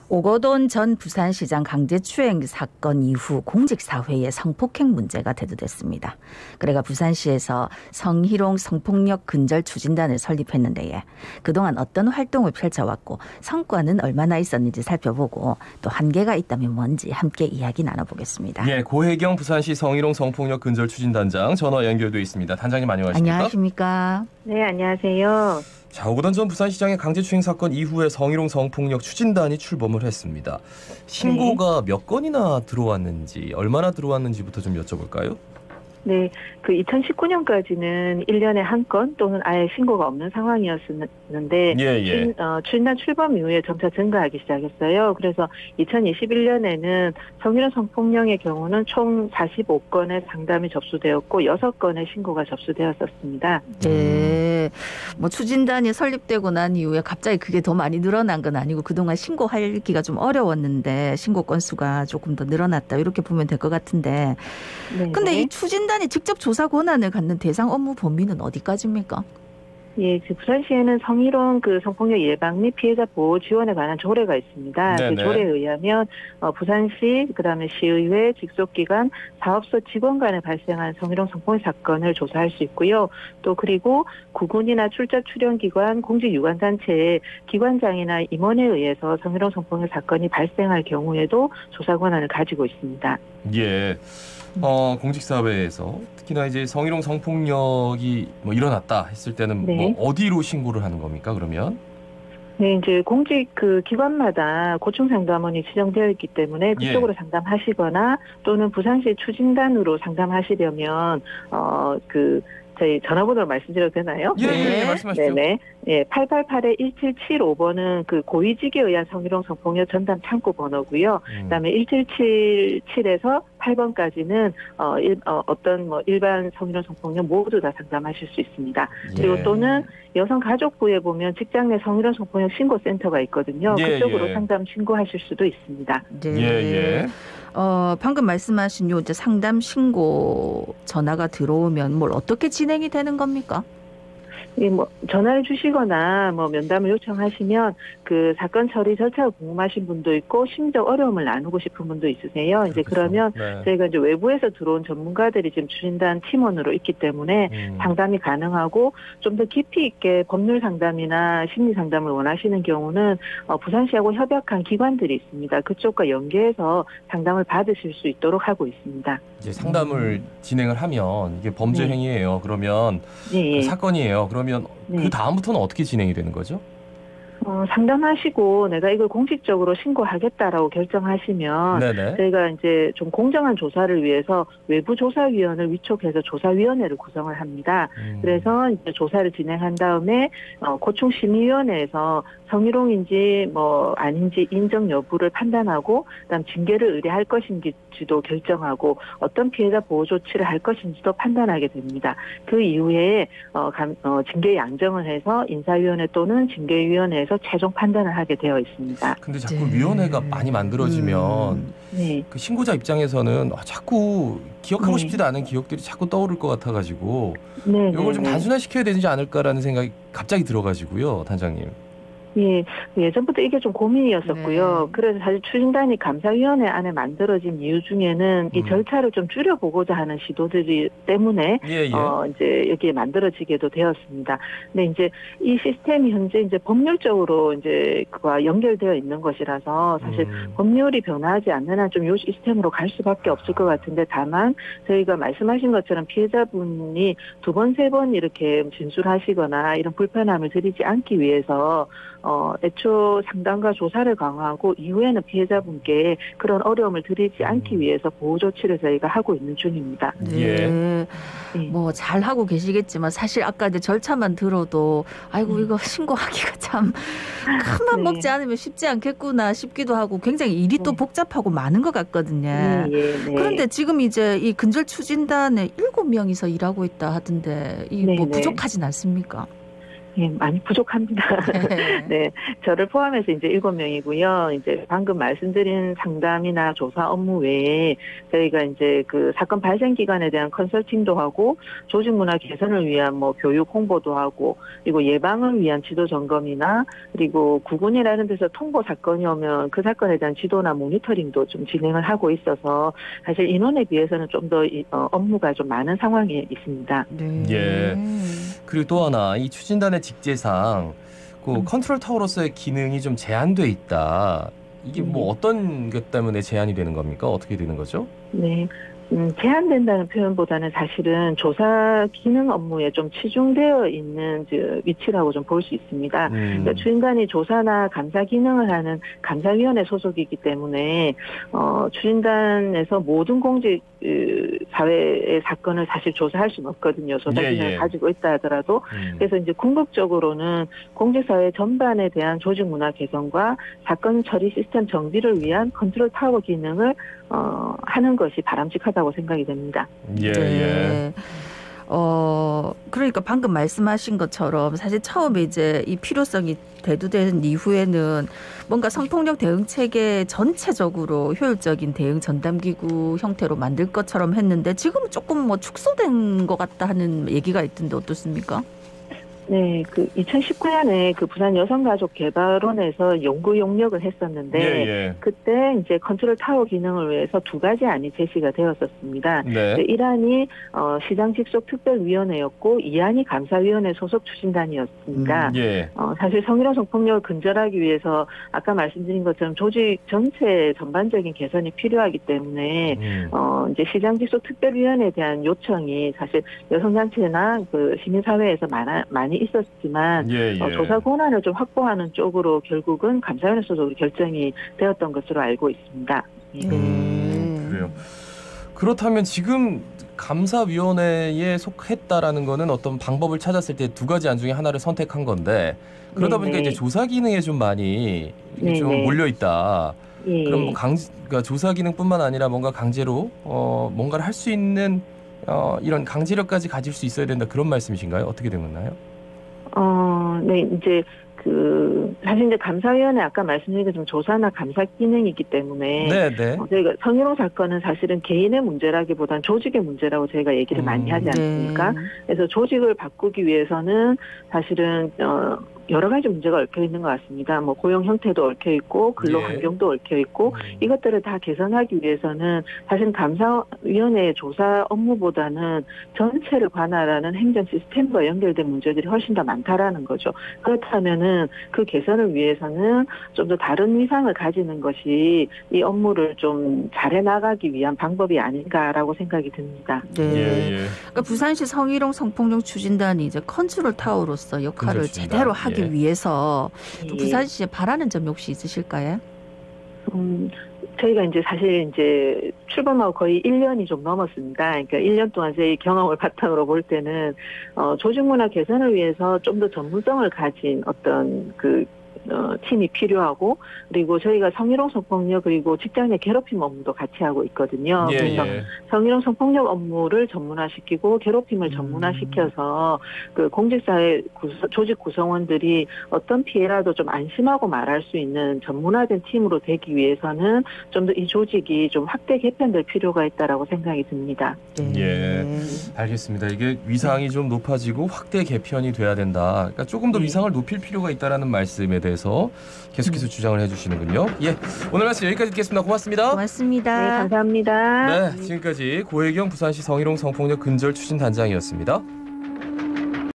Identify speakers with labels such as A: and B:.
A: 오거돈 전 부산시장 강제추행 사건 이후 공직사회의 성폭행 문제가 대두됐습니다. 그래가 부산시에서 성희롱 성폭력 근절 추진단을 설립했는데 그동안 어떤 활동을 펼쳐왔고 성과는 얼마나 있었는지 살펴보고 또 한계가 있다면 뭔지 함께 이야기 나눠보겠습니다.
B: 예, 고혜경 부산시 성희롱 성폭력 근절 추진단장 전화 연결돼 있습니다. 단장님 안녕하십니까?
A: 안녕하십니까?
C: 네, 안녕하세요.
B: 자, 오거돈 전 부산시장의 강제추행 사건 이후에 성희롱 성폭력 추진단이 출범을 했습니다. 신고가 몇 건이나 들어왔는지, 얼마나 들어왔는지부터 좀 여쭤볼까요?
C: 네, 그 2019년까지는 1년에 한 건 또는 아예 신고가 없는 상황이었는데 추진단 출범 이후에 점차 증가하기 시작했어요. 그래서 2021년에는 성희롱 성폭력의 경우는 총 45건의 상담이 접수되었고 6건의 신고가 접수되었었습니다.
A: 네, 뭐 추진단이 설립되고 난 이후에 갑자기 그게 더 많이 늘어난 건 아니고 그동안 신고하기가 좀 어려웠는데 신고 건수가 조금 더 늘어났다 이렇게 보면 될 것 같은데 근데 이 추진단이 직접 조사 권한을 갖는 대상 업무 범위는 어디까지입니까?
C: 예, 그 부산시에는 성희롱 성폭력 예방 및 피해자 보호 지원에 관한 조례가 있습니다. 그 조례에 의하면 부산시, 그다음에 시의회, 직속기관, 사업소 직원 간에 발생한 성희롱 성폭력 사건을 조사할 수 있고요. 또 그리고 구군이나 출자 출연기관, 공직유관단체의 기관장이나 임원에 의해서 성희롱 성폭력 사건이 발생할 경우에도 조사 권한을 가지고 있습니다.
B: 예. 공직사회에서 특히나 이제 성희롱 성폭력이 뭐 일어났다 했을 때는 뭐 어디로 신고를 하는 겁니까? 그러면?
C: 네, 이제 공직 기관마다 고충 상담원이 지정되어 있기 때문에 그쪽으로 상담하시거나 또는 부산시 추진단으로 상담하시려면 저희 전화번호를 말씀드려도 되나요?
B: 네, 말씀하십시오.
C: 네네. 예, 888-1775번은 그 고위직에 의한 성희롱 성폭력 전담 창구 번호고요. 그다음에 1777에서 8번까지는 어떤 일반 성희롱 성폭력 모두 다 상담하실 수 있습니다. 그리고 또는 여성가족부에 보면 직장 내 성희롱 성폭력 신고센터가 있거든요. 그쪽으로 상담 신고하실 수도 있습니다.
A: 네. 방금 말씀하신 요 이제 상담 신고 전화가 들어오면 뭘 어떻게 진행이 되는 겁니까?
C: 예, 전화를 주시거나 면담을 요청하시면 그 사건 처리 절차가 궁금하신 분도 있고 심적 어려움을 나누고 싶은 분도 있으세요. 이제 그러면 저희가 이제 외부에서 들어온 전문가들이 지금 추진단 팀원으로 있기 때문에 상담이 가능하고 좀 더 깊이 있게 법률 상담이나 심리 상담을 원하시는 경우는 부산시하고 협약한 기관들이 있습니다. 그쪽과 연계해서 상담을 받으실 수 있도록 하고 있습니다.
B: 이제 상담을 진행을 하면 이게 범죄 행위예요. 그러면 그 사건이에요. 그러면 그 다음부터는 어떻게 진행이 되는 거죠?
C: 상담하시고 내가 이걸 공식적으로 신고하겠다라고 결정하시면 저희가 이제 좀 공정한 조사를 위해서 외부 조사위원을 위촉해서 조사위원회를 구성을 합니다. 그래서 이제 조사를 진행한 다음에 고충심의위원회에서 성희롱인지 아닌지 인정 여부를 판단하고 그다음 징계를 의뢰할 것인지도 결정하고 어떤 피해자 보호 조치를 할 것인지도 판단하게 됩니다. 그 이후에 징계 양정을 해서 인사위원회 또는 징계위원회에서 최종 판단을 하게 되어 있습니다.
B: 근데 자꾸 위원회가 많이 만들어지면 그 신고자 입장에서는 자꾸 기억하고 싶지도 않은 기억들이 자꾸 떠오를 것 같아가지고 이걸 좀 단순화시켜야 되지 않을까라는 생각이 갑자기 들어가지고요, 단장님.
C: 예, 예전부터 이게 좀 고민이었었고요. 그래서 사실 추진단이 감사위원회 안에 만들어진 이유 중에는 이 절차를 좀 줄여보고자 하는 시도들이 때문에 이제 여기에 만들어지게도 되었습니다. 근데 이제 이 시스템이 현재 이제 법률적으로 이제 그와 연결되어 있는 것이라서 사실 법률이 변화하지 않는 한 좀 이 시스템으로 갈 수밖에 없을 것 같은데 다만 저희가 말씀하신 것처럼 피해자분이 2번, 3번 이렇게 진술하시거나 이런 불편함을 드리지 않기 위해서 애초 상담과 조사를 강화하고 이후에는 피해자분께 그런 어려움을 드리지 않기 위해서 보호 조치를 저희가 하고 있는 중입니다.
A: 뭐 잘하고 계시겠지만 사실 아까 이제 절차만 들어도 아이고 이거 신고하기가 참 큰맘 먹지 않으면 쉽지 않겠구나 싶기도 하고 굉장히 일이 또 복잡하고 많은 것 같거든요. 그런데 지금 이제 이 근절 추진단에 7명이서 일하고 있다 하던데 이 부족하진 않습니까?
C: 예, 많이 부족합니다. 네, 저를 포함해서 이제 7명이고요. 이제 방금 말씀드린 상담이나 조사 업무 외에 저희가 이제 그 사건 발생 기간에 대한 컨설팅도 하고 조직 문화 개선을 위한 뭐 교육 홍보도 하고 그리고 예방을 위한 지도 점검이나 그리고 구군이나 이런 데서 통보 사건이 오면 그 사건에 대한 지도나 모니터링도 좀 진행을 하고 있어서 사실 인원에 비해서는 좀 더 업무가 좀 많은 상황에 있습니다.
B: 네. 예. 그리고 또 하나 이 추진단의 직제상 그 컨트롤 타워로서의 기능이 좀 제한돼 있다. 이게 뭐 어떤 것 때문에 제한이 되는 겁니까? 어떻게 되는 거죠?
C: 네. 제한된다는 표현보다는 사실은 조사 기능 업무에 좀 치중되어 있는 위치라고 좀 볼 수 있습니다. 그러니까 추진단이 조사나 감사 기능을 하는 감사위원회 소속이기 때문에 추진단에서 모든 공직 사회의 사건을 사실 조사할 수는 없거든요. 조사 기능을 가지고 있다 하더라도. 그래서 이제 궁극적으로는 공직사회 전반에 대한 조직 문화 개선과 사건 처리 시스템 정비를 위한 컨트롤 타워 기능을 하는 것이 바람직하다고 생각이 됩니다.
A: 예, 예. 그러니까 방금 말씀하신 것처럼 사실 처음에 이제 이 필요성이 대두된 이후에는 뭔가 성폭력 대응 체계 전체적으로 효율적인 대응 전담기구 형태로 만들 것처럼 했는데 지금은 조금 뭐 축소된 것 같다 하는 얘기가 있던데 어떻습니까?
C: 네, 그 2019년에 그 부산 여성가족개발원에서 연구 용역을 했었는데 그때 이제 컨트롤 타워 기능을 위해서 2가지 안이 제시가 되었었습니다. 네. 1안이 시장 직속 특별위원회였고 2안이 감사위원회 소속 추진단이었습니다. 사실 성희롱 성폭력을 근절하기 위해서 아까 말씀드린 것처럼 조직 전체 전반적인 개선이 필요하기 때문에 이제 시장 직속 특별위원회에 대한 요청이 사실 여성단체나 그 시민사회에서 많이 있었지만 조사 권한을 좀 확보하는 쪽으로 결국은 감사위원회 소속으로 결정이 되었던 것으로 알고 있습니다.
B: 그래요. 그렇다면 지금 감사위원회에 속했다라는 거는 어떤 방법을 찾았을 때 2가지 안 중에 하나를 선택한 건데 그러다 보니까 이제 조사 기능에 좀 많이 좀 몰려 있다. 그럼 그러니까 조사 기능뿐만 아니라 뭔가 강제로 뭔가를 할 수 있는 이런 강제력까지 가질 수 있어야 된다 그런 말씀이신가요? 어떻게 되나요?
C: 네, 이제 사실 이제 감사위원회 아까 말씀드린 것처럼 조사나 감사 기능이기 때문에 저희가 성희롱 사건은 사실은 개인의 문제라기보다는 조직의 문제라고 저희가 얘기를 많이 하지 않습니까? 그래서 조직을 바꾸기 위해서는 사실은 여러 가지 문제가 얽혀 있는 것 같습니다. 뭐 고용 형태도 얽혀 있고 근로 환경도 얽혀 있고 이것들을 다 개선하기 위해서는 사실 감사위원회의 조사 업무보다는 전체를 관할하는 행정 시스템과 연결된 문제들이 훨씬 더 많다라는 거죠. 그렇다면은 그 개선을 위해서는 좀 더 다른 위상을 가지는 것이 이 업무를 좀 잘해 나가기 위한 방법이 아닌가라고 생각이 듭니다.
A: 그러니까 부산시 성희롱 성폭력 추진단이 이제 컨트롤 타워로서 역할을 제대로 하기 위해서 부산시에 바라는 점이 혹시 있으실까요?
C: 저희가 이제 사실 이제 출범하고 거의 1년이 좀 넘었습니다. 그러니까 1년 동안 저희 경험을 바탕으로 볼 때는 조직 문화 개선을 위해서 좀 더 전문성을 가진 어떤 팀이 필요하고 그리고 저희가 성희롱 성폭력 그리고 직장 내 괴롭힘 업무도 같이 하고 있거든요. 그래서 성희롱 성폭력 업무를 전문화시키고 괴롭힘을 전문화시켜서 그 공직사회 조직 구성원들이 어떤 피해라도 좀 안심하고 말할 수 있는 전문화된 팀으로 되기 위해서는 좀 더 이 조직이 좀 확대 개편될 필요가 있다라고 생각이 듭니다.
B: 알겠습니다. 이게 위상이 좀 높아지고 확대 개편이 돼야 된다. 그러니까 조금 더 위상을 높일 필요가 있다라는 말씀에 대해서 계속해서 주장을 해주시는군요. 오늘 말씀 여기까지 듣겠습니다. 고맙습니다.
A: 고맙습니다.
C: 네, 감사합니다.
B: 지금까지 고혜경 부산시 성희롱 성폭력 근절 추진단장이었습니다.